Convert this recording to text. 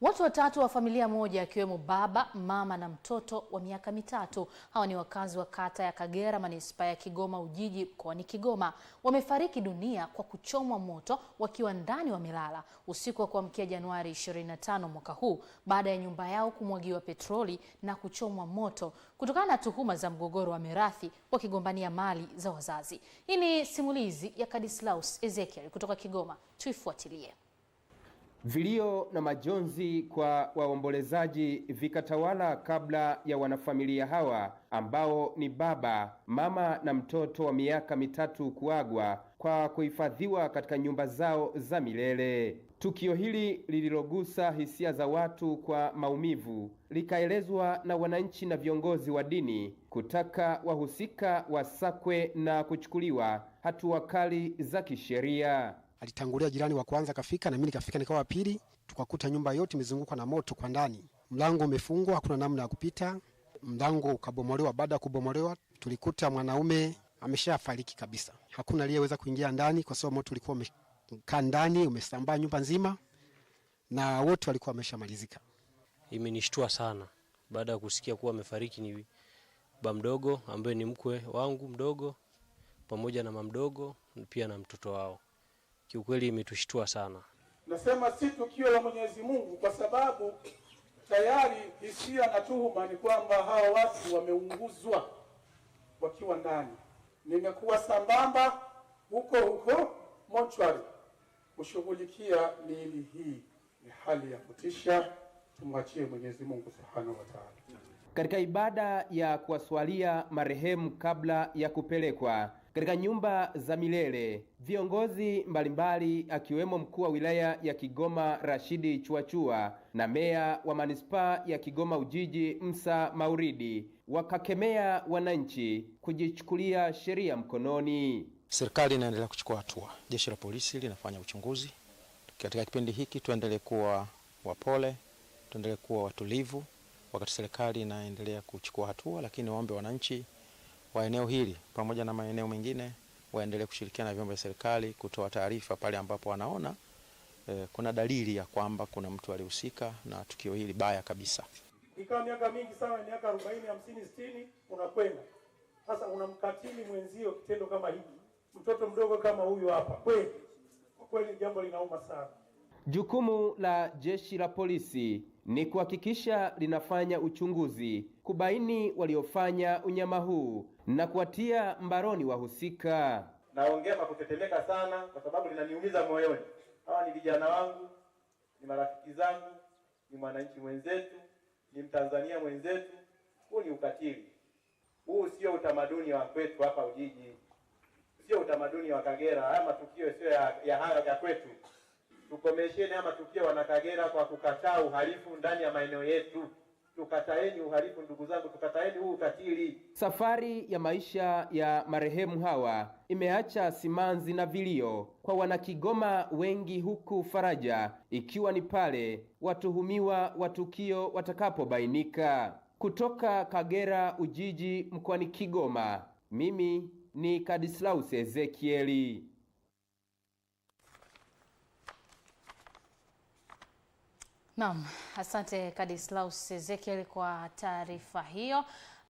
Watu watatu wa familia moja akiwemo baba, mama na mtoto wa miaka mitatu, hawa ni wakazi wa kata ya Kagera, manispaa ya Kigoma Ujiji, mkoani Kigoma, wamefariki dunia kwa kuchomwa moto wakiwa ndani wamelala usiku wa kuamkia Januari 25 mwaka huu, baada ya nyumba yao kumwagiwa petroli na kuchomwa moto kutokana na tuhuma za mgogoro wa mirathi wakigombania mali za wazazi. Hii ni simulizi ya Kadislaus Ezekiel kutoka Kigoma. Tuifuatilie. Vilio na majonzi kwa waombolezaji vikatawala kabla ya wanafamilia hawa ambao ni baba, mama na mtoto wa miaka mitatu kuagwa kwa kuhifadhiwa katika nyumba zao za milele. Tukio hili lililogusa hisia za watu kwa maumivu likaelezwa na wananchi na viongozi wa dini kutaka wahusika wasakwe na kuchukuliwa hatua kali za kisheria. Alitangulia jirani wa kwanza kafika na mimi nikafika nikawa pili, tukakuta nyumba yote imezungukwa na moto kwa ndani. Mlango umefungwa, hakuna namna ya kupita. Mlango ukabomolewa. Baada ya kubomolewa tulikuta mwanaume ameshafariki kabisa. Hakuna aliyeweza kuingia ndani kwa sababu moto ulikuwa umekaa ndani, umesambaa nyumba nzima na wote walikuwa wameshamalizika. Imenishtua sana baada ya kusikia kuwa amefariki ni baba mdogo ambaye ni mkwe wangu mdogo pamoja na mama mdogo pia na mtoto wao. Kiukweli imetushtua sana. Nasema si tukio la Mwenyezi Mungu kwa sababu tayari hisia na tuhuma ni kwamba hawa watu wameunguzwa wakiwa ndani. Nimekuwa sambamba huko mochwari kushughulikia miili hii. Ni hali ya kutisha, tumwachie Mwenyezi Mungu Subhanahu wa Ta'ala. Katika ibada ya kuwaswalia marehemu kabla ya kupelekwa katika nyumba za milele, viongozi mbalimbali akiwemo mkuu wa wilaya ya Kigoma Rashidi Chuachua na meya wa manispaa ya Kigoma Ujiji Musa Mauridi wakakemea wananchi kujichukulia sheria mkononi. Serikali inaendelea kuchukua hatua. Jeshi la polisi linafanya uchunguzi. Katika kipindi hiki tuendelee kuwa wapole, tuendelee kuwa watulivu wakati serikali inaendelea kuchukua hatua, lakini waombe wananchi wa eneo hili pamoja na maeneo mengine waendelee kushirikiana na vyombo vya serikali kutoa taarifa pale ambapo wanaona kuna dalili ya kwamba kuna mtu alihusika na tukio hili baya kabisa. Ikawa miaka mingi sana, miaka 40, 50, 60 unakwenda. Sasa unamkatili mwenzio kitendo kama hiki. Mtoto mdogo kama huyu hapa. Kweli jambo linauma sana. Jukumu la jeshi la polisi ni kuhakikisha linafanya uchunguzi, kubaini waliofanya unyama huu na kuwatia mbaroni wahusika. Naongea kwa kutetemeka sana kwa sababu linaniumiza moyoni. Hawa ni vijana wangu, ni marafiki zangu, ni mwananchi mwenzetu, ni Mtanzania mwenzetu. Huu ni ukatili. Huu sio utamaduni wa kwetu hapa Ujiji. Sio utamaduni wa Kagera. Haya matukio sio ya kwetu. Tukomesheni haya matukio wana Kagera kwa kukataa uhalifu ndani ya maeneo yetu. Tukataeni uhalifu ndugu zangu, tukataeni huu ukatili. Safari ya maisha ya marehemu hawa imeacha simanzi na vilio kwa wanakigoma wengi, huku faraja ikiwa ni pale watuhumiwa wa tukio watakapobainika. Kutoka Kagera Ujiji mkoani Kigoma, mimi ni Kadislaus Ezekieli. Naam, asante Kadislaus Ezekiel kwa taarifa hiyo.